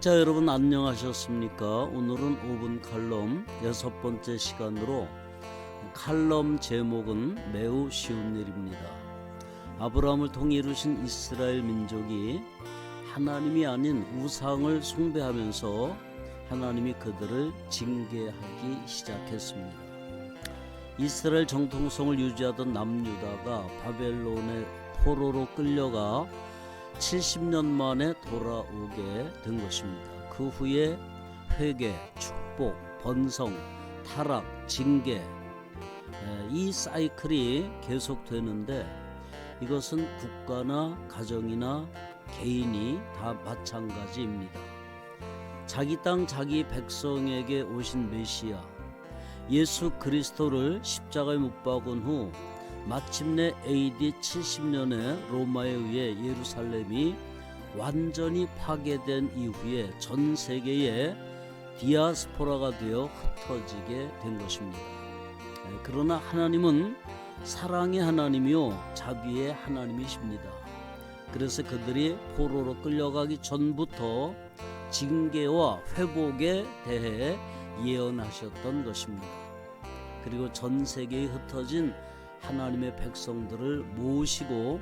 청취자 여러분 안녕하셨습니까? 오늘은 5분 칼럼 6번째 시간으로 칼럼 제목은 매우 쉬운 일입니다. 아브라함을 통해 이루신 이스라엘 민족이 하나님이 아닌 우상을 숭배하면서 하나님이 그들을 징계하기 시작했습니다. 이스라엘 정통성을 유지하던 남유다가 바벨론의 포로로 끌려가 70년 만에 돌아오게 된 것입니다. 그 후에 회개, 축복, 번성, 타락, 징계, 이 사이클이 계속되는데 이것은 국가나 가정이나 개인이 다 마찬가지입니다. 자기 땅 자기 백성에게 오신 메시아 예수 그리스도를 십자가에 못 박은 후 마침내 AD 70년에 로마에 의해 예루살렘이 완전히 파괴된 이후에 전 세계에 디아스포라가 되어 흩어지게 된 것입니다. 그러나 하나님은 사랑의 하나님이요 자비의 하나님이십니다. 그래서 그들이 포로로 끌려가기 전부터 징계와 회복에 대해 예언하셨던 것입니다. 그리고 전 세계에 흩어진 하나님의 백성들을 모으시고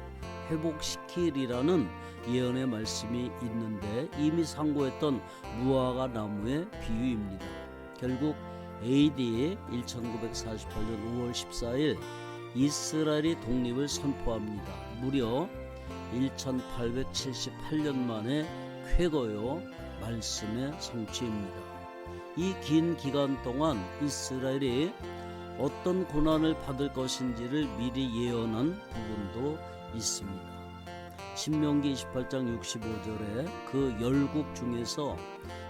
회복시키리라는 예언의 말씀이 있는데 이미 상고했던 무화과 나무의 비유입니다. 결국 AD 1948년 5월 14일 이스라엘이 독립을 선포합니다. 무려 1878년 만에 쾌거요 말씀의 성취입니다. 이 긴 기간 동안 이스라엘이 어떤 고난을 받을 것인지를 미리 예언한 부분도 있습니다. 신명기 28장 65절에 그 열국 중에서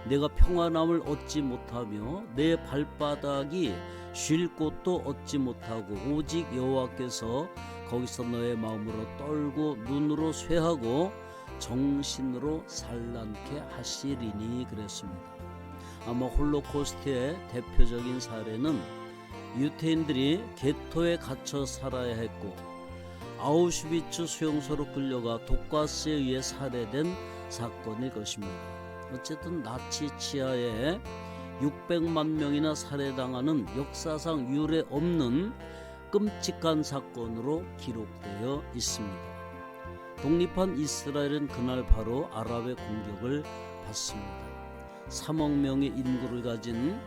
내가 평안함을 얻지 못하며 내 발바닥이 쉴 곳도 얻지 못하고 오직 여호와께서 거기서 너의 마음으로 떨고 눈으로 쇠하고 정신으로 산란케 하시리니 그랬습니다. 아마 홀로코스트의 대표적인 사례는 유태인들이 게토에 gat혀 살아야 했고 아우슈비츠 수용소로 끌려가 독가스에 의해 살해된 사건일 것입니다. 어쨌든 나치 치하에 600만 명이나 살해당하는 역사상 유례 없는 끔찍한 사건으로 기록되어 있습니다. 독립한 이스라엘은 그날 바로 아랍의 공격을 받습니다. 3억 명의 인구를 가진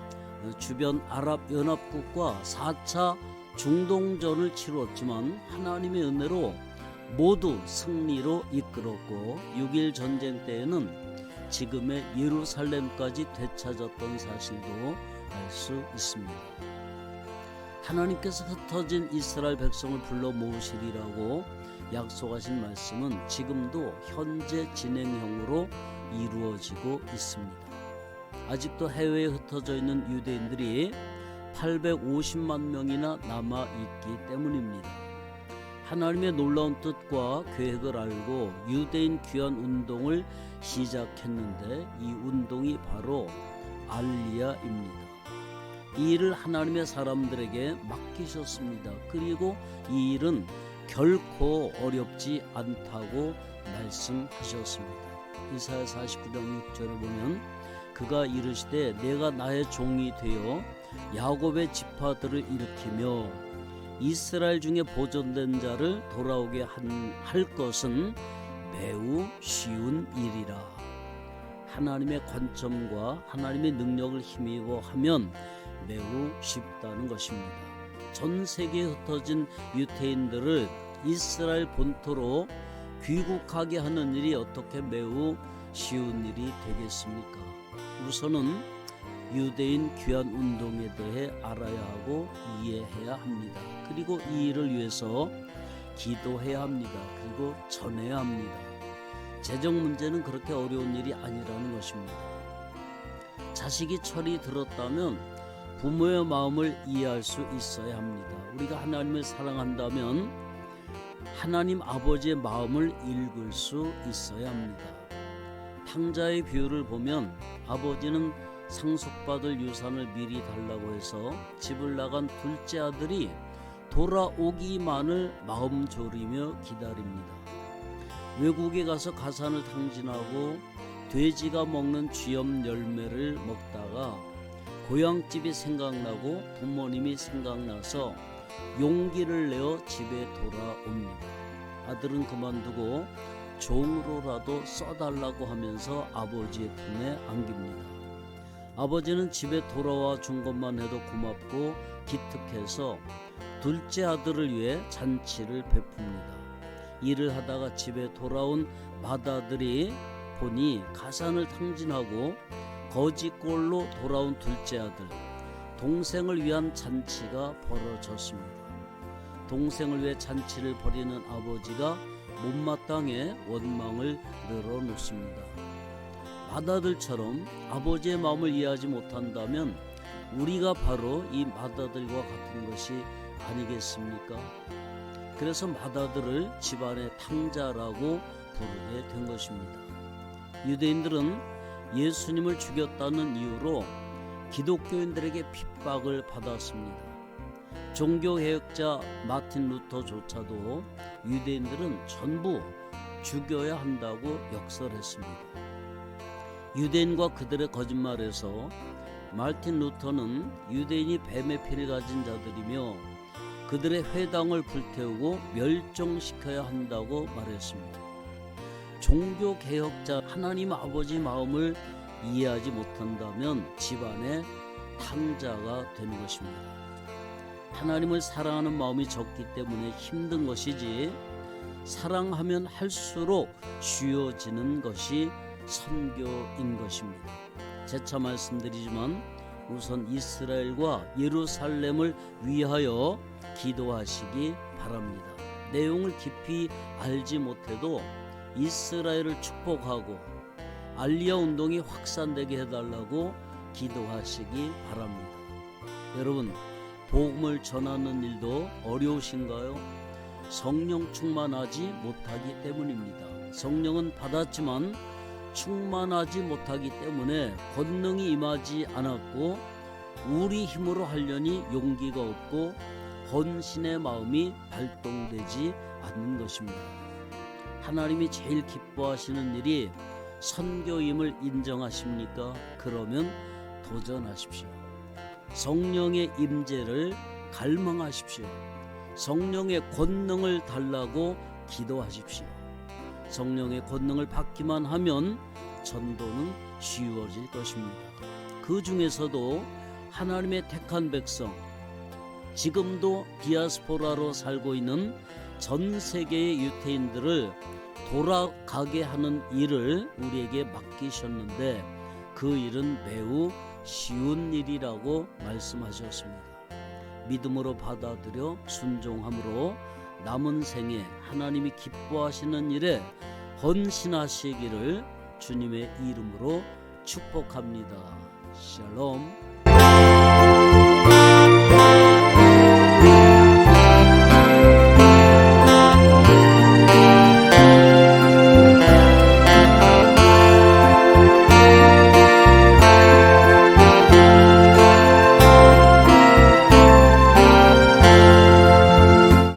주변 아랍연합국과 4차 중동전을 치루었지만 하나님의 은혜로 모두 승리로 이끌었고 6.1 전쟁 때에는 지금의 예루살렘까지 되찾았던 사실도 알 수 있습니다. 하나님께서 흩어진 이스라엘 백성을 불러 모으시리라고 약속하신 말씀은 지금도 현재 진행형으로 이루어지고 있습니다. 아직도 해외에 흩어져 있는 유대인들이 850만 명이나 남아있기 때문입니다. 하나님의 놀라운 뜻과 계획을 알고 유대인 귀환 운동을 시작했는데 이 운동이 바로 알리야입니다. 이 일을 하나님의 사람들에게 맡기셨습니다. 그리고 이 일은 결코 어렵지 않다고 말씀하셨습니다. 이사야 49장 6절에 보면 그가 이르시되 내가 나의 종이 되어 야곱의 지파들을 일으키며 이스라엘 중에 보존된 자를 돌아오게 할 것은 매우 쉬운 일이라. 하나님의 관점과 하나님의 능력을 힘입어 하면 매우 쉽다는 것입니다. 전 세계에 흩어진 유태인들을 이스라엘 본토로 귀국하게 하는 일이 어떻게 매우 쉬운 일이 되겠습니까? 우선은 유대인 귀환 운동에 대해 알아야 하고 이해해야 합니다. 그리고 이 일을 위해서 기도해야 합니다. 그리고 전해야 합니다. 재정 문제는 그렇게 어려운 일이 아니라는 것입니다. 자식이 철이 들었다면 부모의 마음을 이해할 수 있어야 합니다. 우리가 하나님을 사랑한다면 하나님 아버지의 마음을 읽을 수 있어야 합니다. 탕자의 비유를 보면 아버지는 상속받을 유산을 미리 달라고 해서 집을 나간 둘째 아들이 돌아오기만을 마음 졸이며 기다립니다. 외국에 가서 가산을 탕진하고 돼지가 먹는 쥐염 열매를 먹다가 고향집이 생각나고 부모님이 생각나서 용기를 내어 집에 돌아옵니다. 아들은 그만두고 종으로라도 써달라고 하면서 아버지의 품에 안깁니다. 아버지는 집에 돌아와 준 것만 해도 고맙고 기특해서 둘째 아들을 위해 잔치를 베풉니다. 일을 하다가 집에 돌아온 맏아들이 보니 가산을 탕진하고 거지꼴로 돌아온 둘째 아들, 동생을 위한 잔치가 벌어졌습니다. 동생을 위해 잔치를 벌이는 아버지가 못마땅해 원망을 늘어놓습니다. 맏아들처럼 아버지의 마음을 이해하지 못한다면 우리가 바로 이 맏아들과 같은 것이 아니겠습니까? 그래서 맏아들을 집안의 탕자라고 부르게 된 것입니다. 유대인들은 예수님을 죽였다는 이유로 기독교인들에게 핍박을 받았습니다. 종교개혁자 마틴 루터조차도 유대인들은 전부 죽여야 한다고 역설했습니다. 유대인과 그들의 거짓말에서 마틴 루터는 유대인이 뱀의 피를 가진 자들이며 그들의 회당을 불태우고 멸종시켜야 한다고 말했습니다. 종교개혁자 하나님 아버지 마음을 이해하지 못한다면 집안의 탕자가 되는 것입니다. 하나님을 사랑하는 마음이 적기 때문에 힘든 것이지 사랑하면 할수록 쉬워지는 것이 선교인 것입니다. 재차 말씀드리지만 우선 이스라엘과 예루살렘을 위하여 기도하시기 바랍니다. 내용을 깊이 알지 못해도 이스라엘을 축복하고 알리야 운동이 확산되게 해달라고 기도하시기 바랍니다. 여러분, 복음을 전하는 일도 어려우신가요? 성령 충만하지 못하기 때문입니다. 성령은 받았지만 충만하지 못하기 때문에 권능이 임하지 않았고 우리 힘으로 하려니 용기가 없고 헌신의 마음이 발동되지 않는 것입니다. 하나님이 제일 기뻐하시는 일이 선교임을 인정하십니까? 그러면 도전하십시오. 성령의 임재를 갈망하십시오. 성령의 권능을 달라고 기도하십시오. 성령의 권능을 받기만 하면 전도는 쉬워질 것입니다. 그 중에서도 하나님의 택한 백성, 지금도 디아스포라로 살고 있는 전 세계의 유태인들을 돌아가게 하는 일을 우리에게 맡기셨는데 그 일은 매우 쉬운 일이라고 말씀하셨습니다. 믿음으로 받아들여 순종함으로 남은 생에 하나님이 기뻐하시는 일에 헌신하시기를 주님의 이름으로 축복합니다. 샬롬.